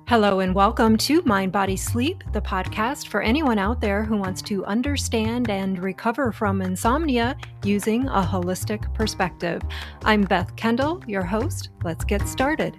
Hello and welcome to Mind, Body, Sleep, the podcast for anyone out there who wants to understand and recover from insomnia using a holistic perspective. I'm Beth Kendall, your host. Let's get started.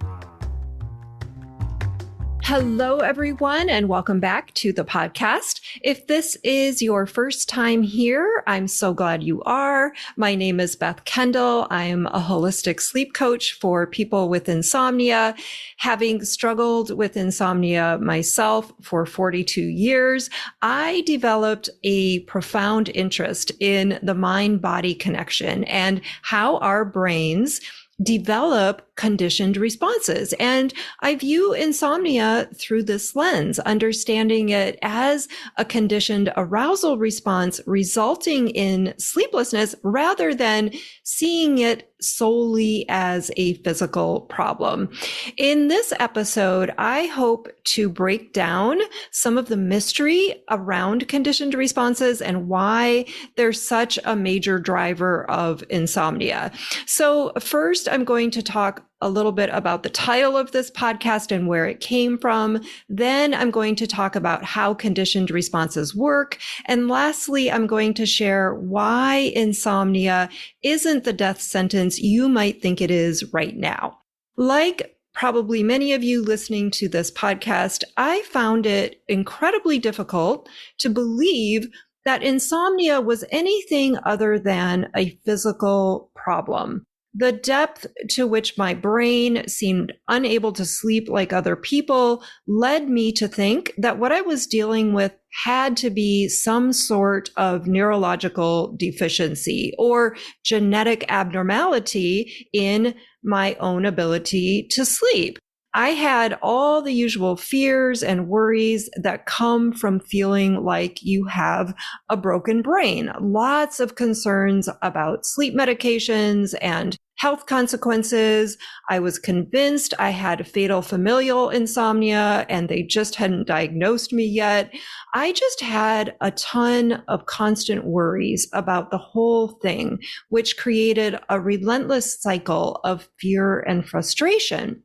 Hello, everyone, and welcome back to the podcast. If this is your first time here, I'm so glad you are. My name is Beth Kendall. I'm a holistic sleep coach for people with insomnia. Having struggled with insomnia myself for 42 years, I developed a profound interest in the mind-body connection and how our brains develop conditioned responses. And I view insomnia through this lens, understanding it as a conditioned arousal response resulting in sleeplessness rather than seeing it solely as a physical problem. In this episode, I hope to break down some of the mystery around conditioned responses and why they're such a major driver of insomnia. So first, I'm going to talk a little bit about the title of this podcast and where it came from. Then I'm going to talk about how conditioned responses work. And lastly, I'm going to share why insomnia isn't the death sentence you might think it is right now. Like probably many of you listening to this podcast, I found it incredibly difficult to believe that insomnia was anything other than a physical problem. The depth to which my brain seemed unable to sleep like other people led me to think that what I was dealing with had to be some sort of neurological deficiency or genetic abnormality in my own ability to sleep. I had all the usual fears and worries that come from feeling like you have a broken brain. Lots of concerns about sleep medications and health consequences. I was convinced I had fatal familial insomnia and they just hadn't diagnosed me yet. I just had a ton of constant worries about the whole thing, which created a relentless cycle of fear and frustration.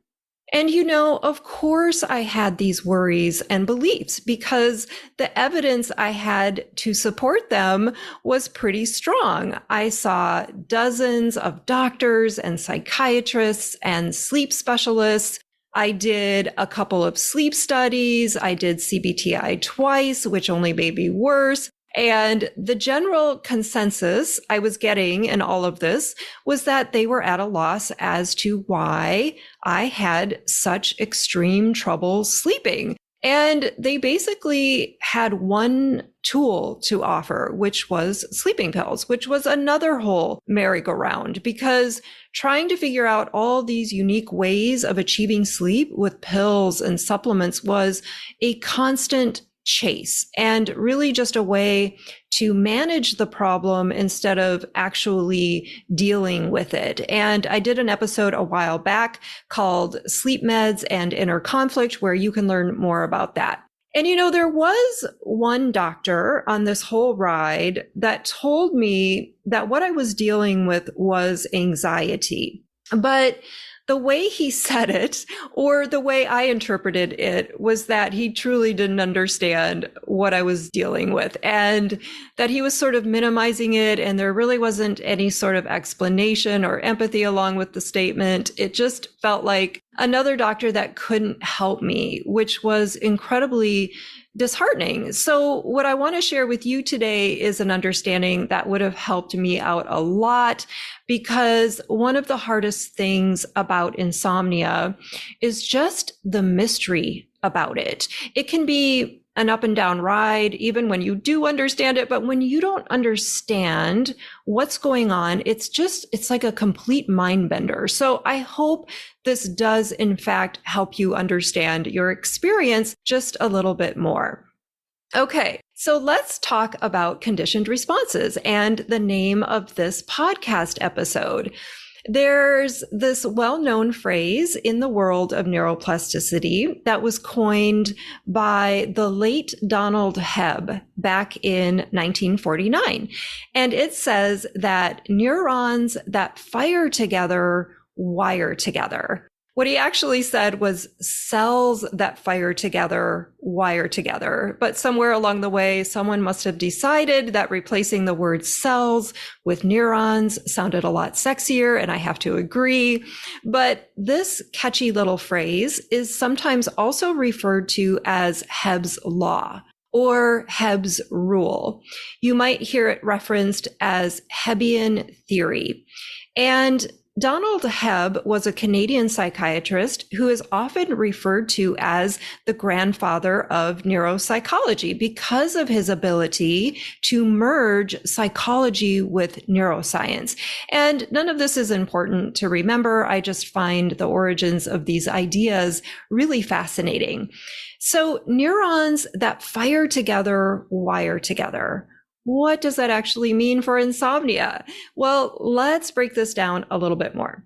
And of course I had these worries and beliefs because the evidence I had to support them was pretty strong. I saw dozens of doctors and psychiatrists and sleep specialists. I did a couple of sleep studies. I did CBTI twice, which only made me worse. And the general consensus I was getting in all of this was that they were at a loss as to why I had such extreme trouble sleeping. And they basically had one tool to offer, which was sleeping pills, which was another whole merry-go-round, because trying to figure out all these unique ways of achieving sleep with pills and supplements was a constant chase and really just a way to manage the problem instead of actually dealing with it. And I did an episode a while back called Sleep Meds and Inner Conflict, where you can learn more about that. And there was one doctor on this whole ride that told me that what I was dealing with was anxiety. But the way he said it, or the way I interpreted it, was that he truly didn't understand what I was dealing with and that he was sort of minimizing it. And there really wasn't any sort of explanation or empathy along with the statement. It just felt like another doctor that couldn't help me, which was incredibly disheartening. So what I want to share with you today is an understanding that would have helped me out a lot, because one of the hardest things about insomnia is just the mystery about it. It can be an up and down ride, even when you do understand it. But when you don't understand what's going on, it's like a complete mind bender. So I hope this does, in fact, help you understand your experience just a little bit more. Okay, so let's talk about conditioned responses and the name of this podcast episode. There's this well-known phrase in the world of neuroplasticity that was coined by the late Donald Hebb back in 1949. And it says that neurons that fire together wire together. What he actually said was cells that fire together wire together. But somewhere along the way, someone must have decided that replacing the word cells with neurons sounded a lot sexier, and I have to agree. But this catchy little phrase is sometimes also referred to as Hebb's law or Hebb's rule. You might hear it referenced as Hebbian theory. And Donald Hebb was a Canadian psychiatrist who is often referred to as the grandfather of neuropsychology because of his ability to merge psychology with neuroscience. And none of this is important to remember. I just find the origins of these ideas really fascinating. So neurons that fire together wire together. What does that actually mean for insomnia? Well, let's break this down a little bit more.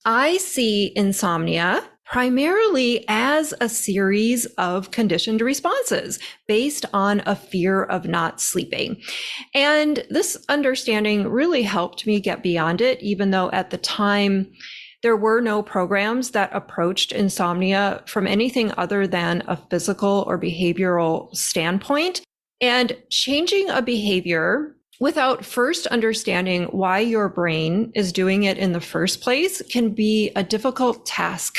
I see insomnia primarily as a series of conditioned responses based on a fear of not sleeping. And this understanding really helped me get beyond it, even though at the time there were no programs that approached insomnia from anything other than a physical or behavioral standpoint. And changing a behavior without first understanding why your brain is doing it in the first place can be a difficult task,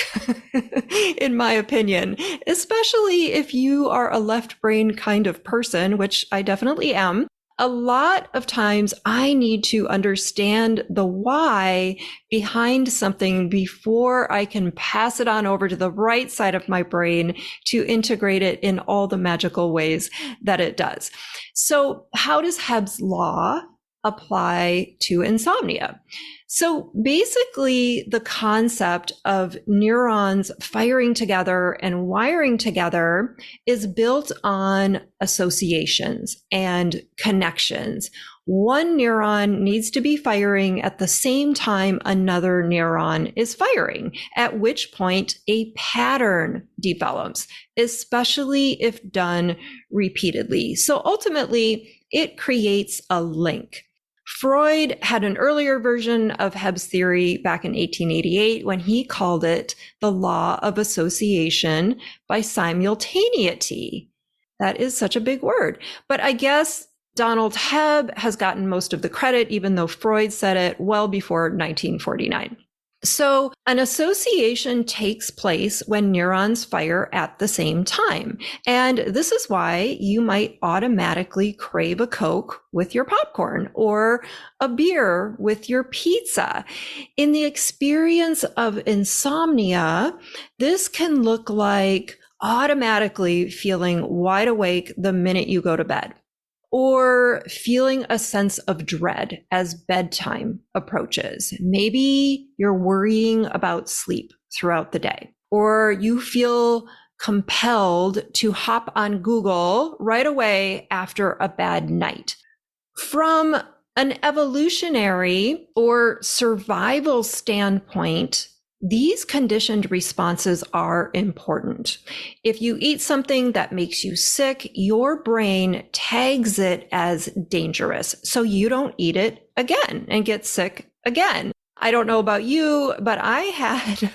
in my opinion, especially if you are a left brain kind of person, which I definitely am. A lot of times I need to understand the why behind something before I can pass it on over to the right side of my brain to integrate it in all the magical ways that it does. So how does Hebb's law apply to insomnia? So basically, the concept of neurons firing together and wiring together is built on associations and connections. One neuron needs to be firing at the same time another neuron is firing, at which point a pattern develops, especially if done repeatedly. So ultimately, it creates a link. Freud had an earlier version of Hebb's theory back in 1888 when he called it the law of association by simultaneity. That is such a big word. But I guess Donald Hebb has gotten most of the credit, even though Freud said it well before 1949. So an association takes place when neurons fire at the same time. And this is why you might automatically crave a Coke with your popcorn or a beer with your pizza. In the experience of insomnia, this can look like automatically feeling wide awake the minute you go to bed, or feeling a sense of dread as bedtime approaches. Maybe you're worrying about sleep throughout the day, or you feel compelled to hop on Google right away after a bad night. From an evolutionary or survival standpoint, these conditioned responses are important. If you eat something that makes you sick, your brain tags it as dangerous, so you don't eat it again and get sick again. I don't know about you, but I had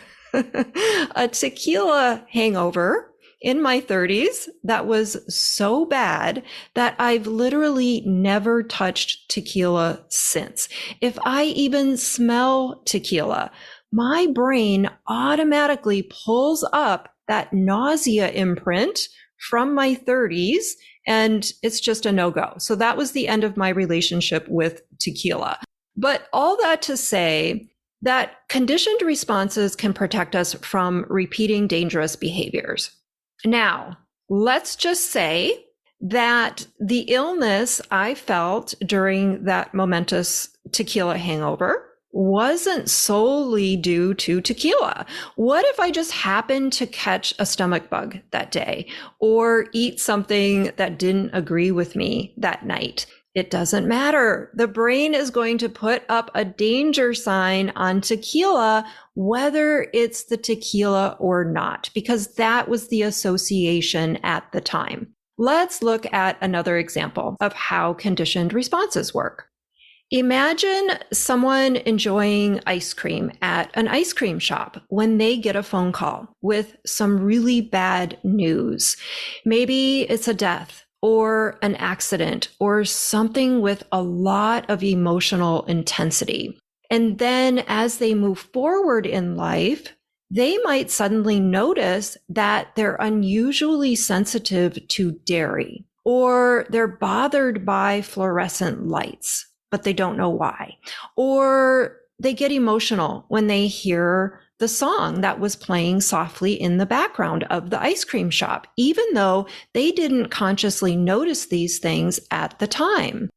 a tequila hangover in my 30s that was so bad that I've literally never touched tequila since. If I even smell tequila, my brain automatically pulls up that nausea imprint from my 30s, and it's just a no-go. So that was the end of my relationship with tequila. But all that to say that conditioned responses can protect us from repeating dangerous behaviors. Now, let's just say that the illness I felt during that momentous tequila hangover wasn't solely due to tequila. What if I just happened to catch a stomach bug that day or eat something that didn't agree with me that night? It doesn't matter. The brain is going to put up a danger sign on tequila, whether it's the tequila or not, because that was the association at the time. Let's look at another example of how conditioned responses work. Imagine someone enjoying ice cream at an ice cream shop when they get a phone call with some really bad news. Maybe it's a death or an accident or something with a lot of emotional intensity. And then as they move forward in life, they might suddenly notice that they're unusually sensitive to dairy, or they're bothered by fluorescent lights, but they don't know why. Or they get emotional when they hear the song that was playing softly in the background of the ice cream shop, even though they didn't consciously notice these things at the time.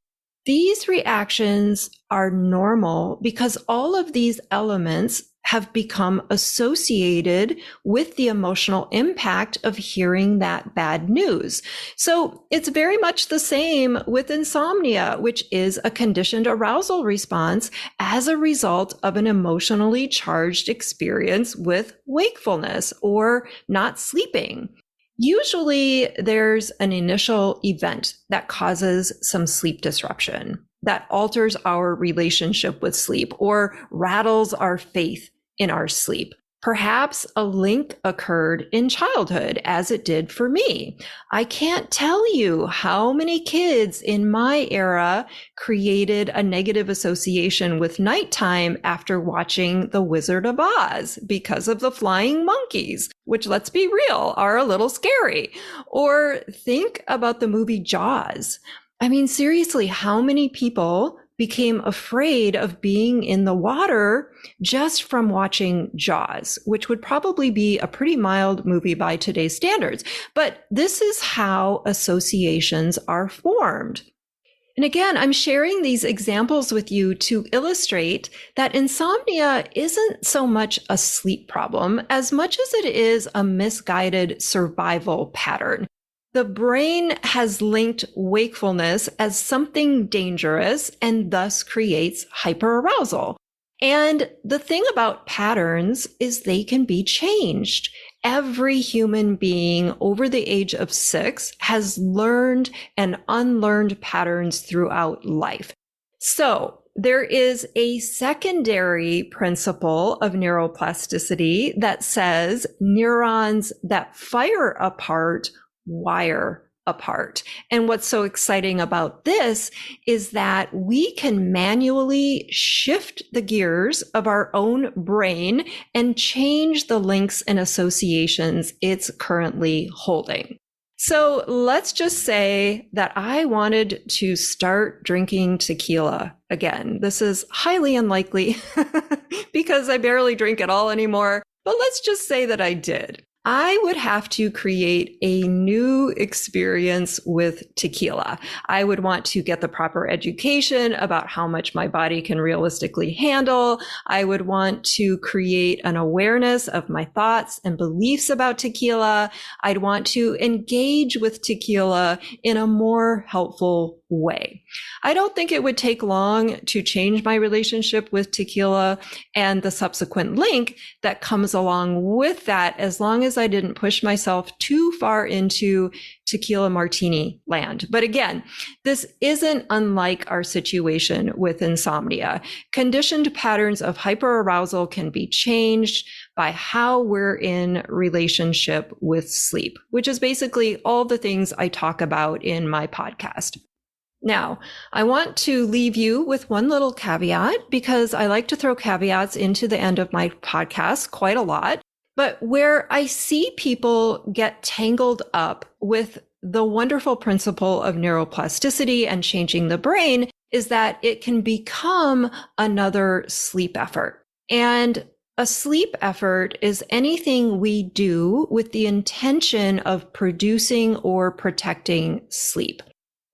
These reactions are normal because all of these elements have become associated with the emotional impact of hearing that bad news. So it's very much the same with insomnia, which is a conditioned arousal response as a result of an emotionally charged experience with wakefulness or not sleeping. Usually there's an initial event that causes some sleep disruption that alters our relationship with sleep or rattles our faith in our sleep. Perhaps a link occurred in childhood, as it did for me. I can't tell you how many kids in my era created a negative association with nighttime after watching The Wizard of Oz because of the flying monkeys, which, let's be real, are a little scary. Or think about the movie Jaws. I mean, seriously, how many people became afraid of being in the water just from watching Jaws, which would probably be a pretty mild movie by today's standards. But this is how associations are formed. And again, I'm sharing these examples with you to illustrate that insomnia isn't so much a sleep problem as much as it is a misguided survival pattern. The brain has linked wakefulness as something dangerous and thus creates hyperarousal. And the thing about patterns is they can be changed. Every human being over the age of 6 has learned and unlearned patterns throughout life. So there is a secondary principle of neuroplasticity that says neurons that fire apart wire apart. And what's so exciting about this is that we can manually shift the gears of our own brain and change the links and associations it's currently holding. So let's just say that I wanted to start drinking tequila again. This is highly unlikely because I barely drink at all anymore, but let's just say that I did. I would have to create a new experience with tequila. I would want to get the proper education about how much my body can realistically handle. I would want to create an awareness of my thoughts and beliefs about tequila. I'd want to engage with tequila in a more helpful way. I don't think it would take long to change my relationship with tequila and the subsequent link that comes along with that, as long as I didn't push myself too far into tequila martini land. But again, this isn't unlike our situation with insomnia. Conditioned patterns of hyperarousal can be changed by how we're in relationship with sleep, which is basically all the things I talk about in my podcast. Now, I want to leave you with one little caveat because I like to throw caveats into the end of my podcast quite a lot. But where I see people get tangled up with the wonderful principle of neuroplasticity and changing the brain is that it can become another sleep effort. And a sleep effort is anything we do with the intention of producing or protecting sleep.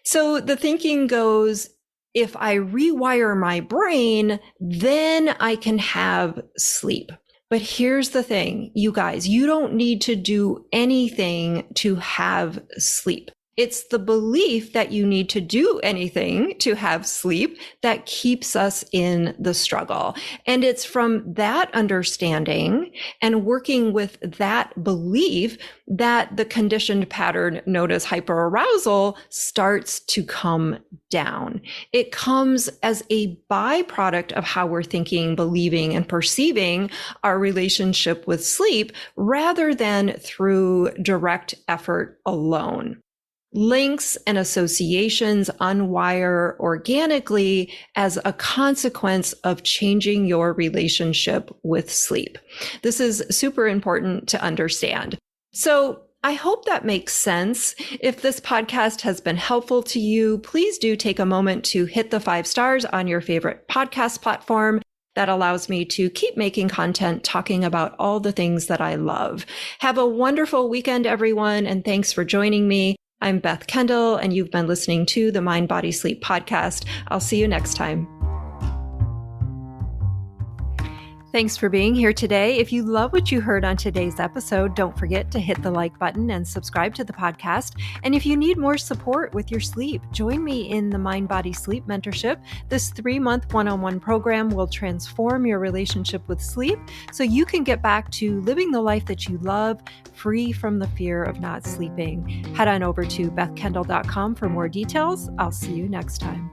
So the thinking goes, if I rewire my brain, then I can have sleep. But here's the thing, you guys, you don't need to do anything to have sleep. It's the belief that you need to do anything to have sleep that keeps us in the struggle. And it's from that understanding and working with that belief that the conditioned pattern known as hyperarousal starts to come down. It comes as a byproduct of how we're thinking, believing, and perceiving our relationship with sleep rather than through direct effort alone. Links and associations unwire organically as a consequence of changing your relationship with sleep. This is super important to understand. So I hope that makes sense. If this podcast has been helpful to you, please do take a moment to hit the 5 stars on your favorite podcast platform. That allows me to keep making content talking about all the things that I love. Have a wonderful weekend, everyone, and thanks for joining me. I'm Beth Kendall, and you've been listening to the Mind, Body, Sleep podcast. I'll see you next time. Thanks for being here today. If you love what you heard on today's episode, don't forget to hit the like button and subscribe to the podcast. And if you need more support with your sleep, join me in the Mind, Body, Sleep Mentorship. This 3-month one-on-one program will transform your relationship with sleep so you can get back to living the life that you love, free from the fear of not sleeping. Head on over to bethkendall.com for more details. I'll see you next time.